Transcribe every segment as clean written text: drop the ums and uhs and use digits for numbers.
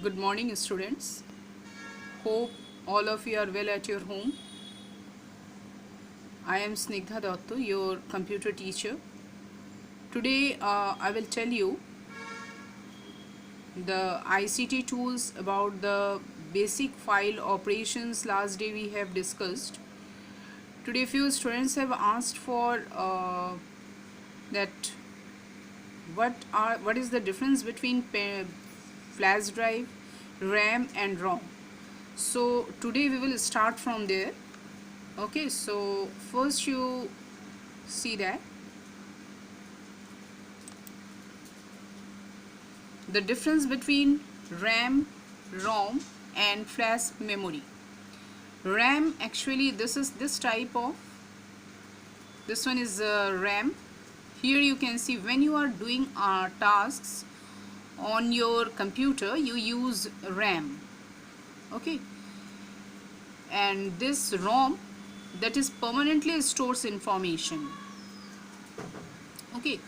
Good morning, students. Hope all of you are well at your home. I am Snigdha Datto, your computer teacher. Today, I will tell you the ICT tools about the basic file operations. Last day we have discussed. Today, few students have asked for that what is the difference between flash drive, RAM, and ROM. So today we will start from there. Okay, so first you see that the difference between RAM, ROM, and flash memory. RAM, actually this is this type of, this one is RAM. Here you can see when you are doing tasks on your computer you use RAM. Okay, and this ROM, that is permanently stores information. Okay,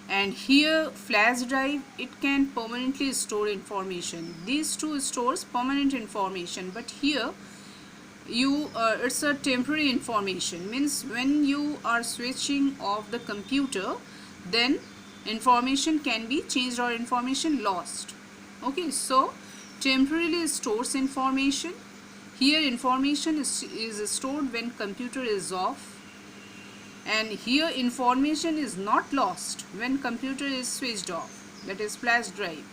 and here flash drive, it can permanently store information. These two stores permanent information, but here you it's a temporary information. Means when you are switching off the computer, then information can be changed or information lost. Okay, so temporarily stores information. Here information is stored when computer is off, and here information is not lost when computer is switched off, that is flash drive.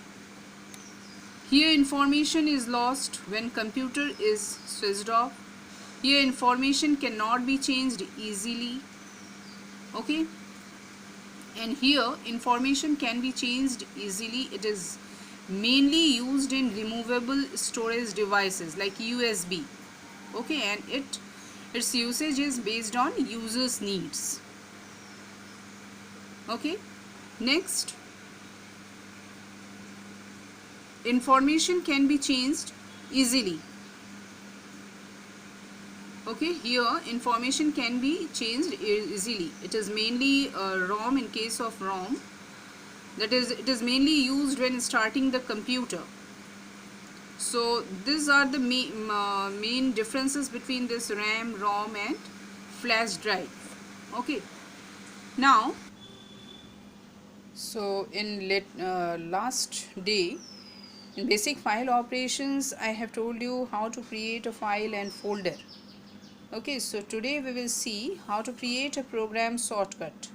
Here information is lost when computer is switched off. Here information cannot be changed easily. Okay, and here information can be changed easily. It is mainly used in removable storage devices like USB. Okay, and its usage is based on users needs. Okay, next, information can be changed easily. Okay, here information can be changed easily. It is mainly ROM. In case of ROM, that is, it is mainly used when starting the computer. So these are the main differences between this RAM, ROM, and flash drive. Okay, now, so in last day in basic file operations, I have told you how to create a file and folder. Okay, so today we will see how to create a program shortcut.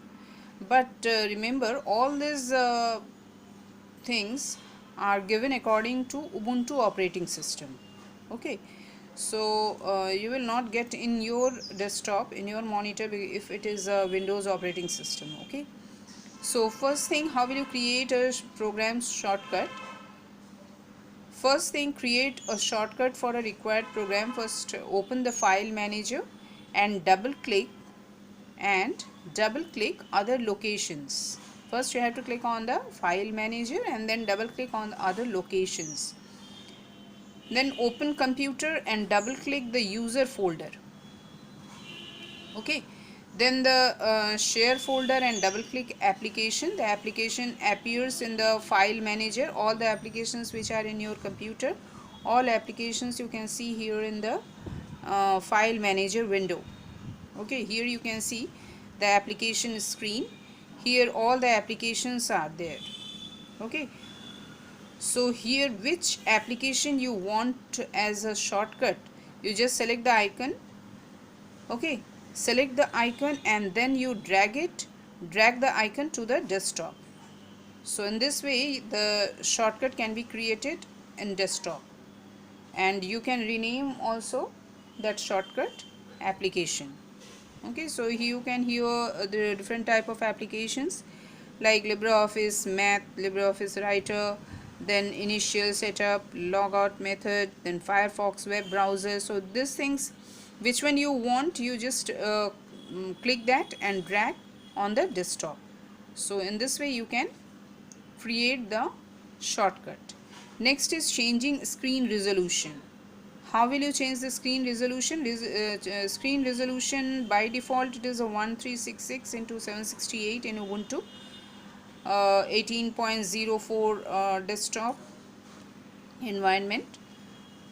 But remember, all these things are given according to Ubuntu operating system. Okay, so you will not get in your desktop, in your monitor, if it is a Windows operating system. Okay, so first thing, how will you create a program shortcut? First thing, create a shortcut for a required program. First, open the file manager and double click other locations. First you have to click on the file manager and then double click on the other locations. Then open computer and double click the user folder. Okay, then the share folder and double click application. The application appears in the file manager. All the applications which are in your computer, all applications you can see here in the file manager window. Okay, here you can see the application screen. Here all the applications are there. Okay, so here which application you want as a shortcut, you just select the icon. Okay, select the icon and then you drag the icon to the desktop. So in this way the shortcut can be created in desktop, and you can rename also that shortcut application. Okay, so you can hear the different type of applications like LibreOffice Math, LibreOffice Writer, then initial setup, logout method, then Firefox web browser. So these things, which one you want, you just click that and drag on the desktop. So in this way you can create the shortcut. Next is changing screen resolution. How will you change the screen resolution? Screen resolution by default it is a 1366 into 768 in Ubuntu, 18.04 desktop. environment,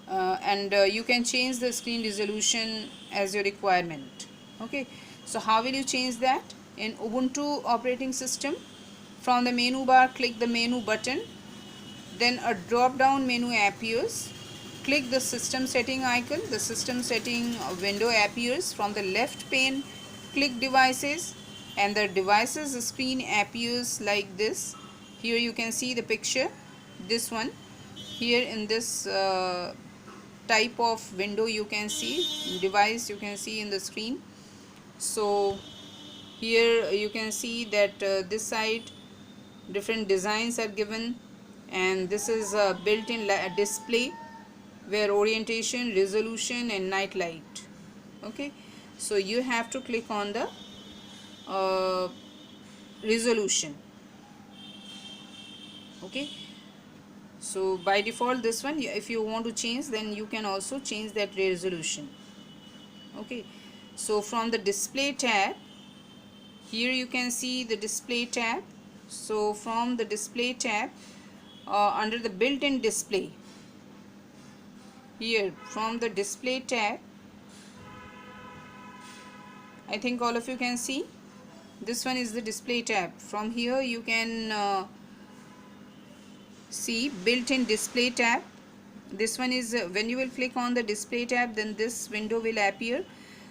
and you can change the screen resolution as your requirement. Okay, so how will you change that? In Ubuntu operating system, from the menu bar click the menu button, then a drop down menu appears. Click the system setting icon. The system setting window appears. From the left pane, click devices, and the devices screen appears like this. Here you can see the picture, this one. Here in this type of window you can see device, you can see in the screen. So here you can see that this side different designs are given, and this is a built-in display where orientation, resolution and night light. Okay, so you have to click on the resolution. Okay, so by default this one, if you want to change then you can also change that resolution. Okay, so from the display tab, here you can see the display tab. So from the display tab, under the built-in display, here from the display tab, I think all of you can see this one is the display tab. From here you can see built-in display tab. This one is when you will click on the display tab, then this window will appear.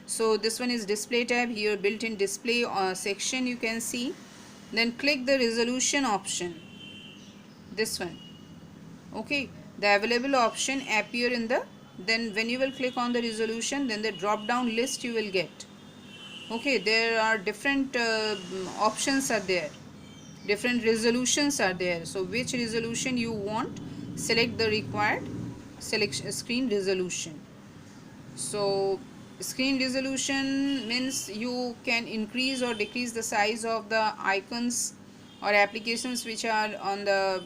So this one is display tab. Here built-in display section you can see. Then click the resolution option, this one. Okay, the available option appear in the, then when you will click on the resolution, then the drop down list you will get. Okay, there are different options are there, different resolutions are there. So which resolution you want, select the required screen resolution. So screen resolution means you can increase or decrease the size of the icons or applications which are on the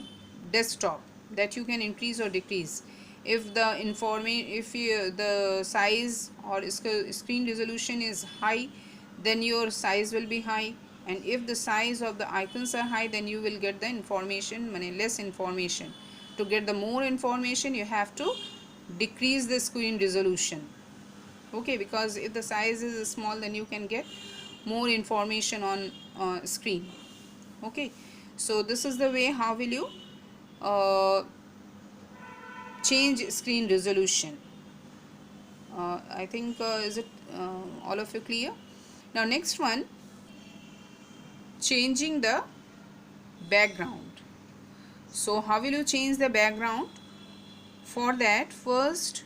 desktop, that you can increase or decrease. If the size or screen resolution is high, then your size will be high, and if the size of the icons are high, then you will get the information, less information. To get the more information, you have to decrease the screen resolution. Okay, because if the size is small, then you can get more information on screen. Okay, so this is the way how will you change screen resolution. I think is it all of you clear? Now next one, changing the background. So how will you change the background? For that, first,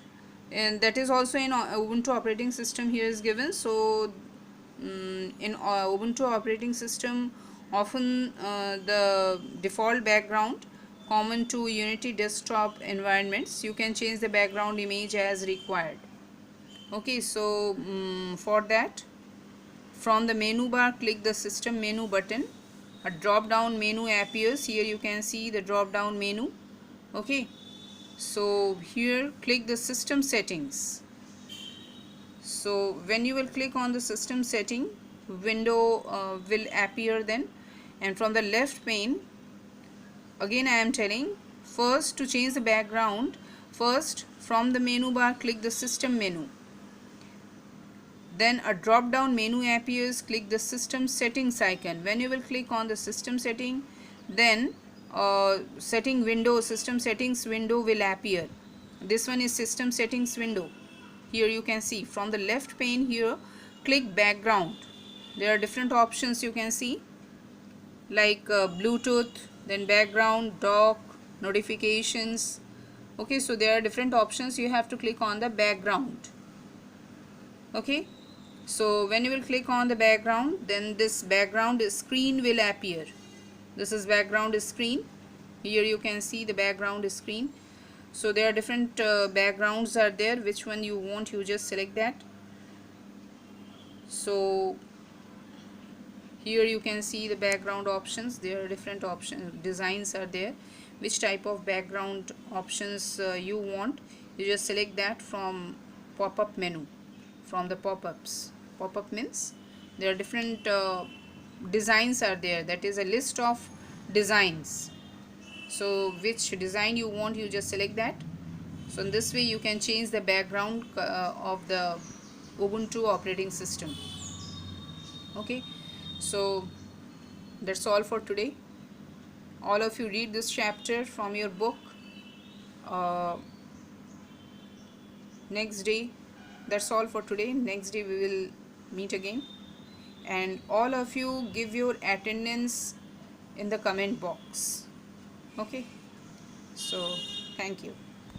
and that is also in Ubuntu operating system here is given. So in Ubuntu operating system, often the default background common to Unity desktop environments, you can change the background image as required. Okay, so for that, from the menu bar click the system menu button. A drop down menu appears. Here you can see the drop down menu. Okay, so here click the system settings. So when you will click on the system setting, window will appear then, and from the left pane, again I am telling, first to change the background, first from the menu bar click the system menu, then a drop down menu appears. Click the system settings icon. When you will click on the system setting, then setting window, system settings window will appear. This one is system settings window. Here you can see from the left pane, here click background. There are different options you can see, like Bluetooth, then background, dock, notifications. Okay, so there are different options. You have to click on the background. Okay, so when you will click on the background, then this background screen will appear. This is background screen. Here you can see the background screen. So there are different backgrounds are there. Which one you want, you just select that. So here you can see the background options. There are different options, designs are there. Which type of background options you want, you just select that from pop-up menu, from the pop-ups. Pop-up means there are different designs are there, that is a list of designs. So which design you want, you just select that. So in this way you can change the background of the Ubuntu operating system. Okay, so that's all for today. All of you read this chapter from your book. uh, Next day, that's all for today. Next day we will meet again, and all of you give your attendance in the comment box. Okay, so thank you.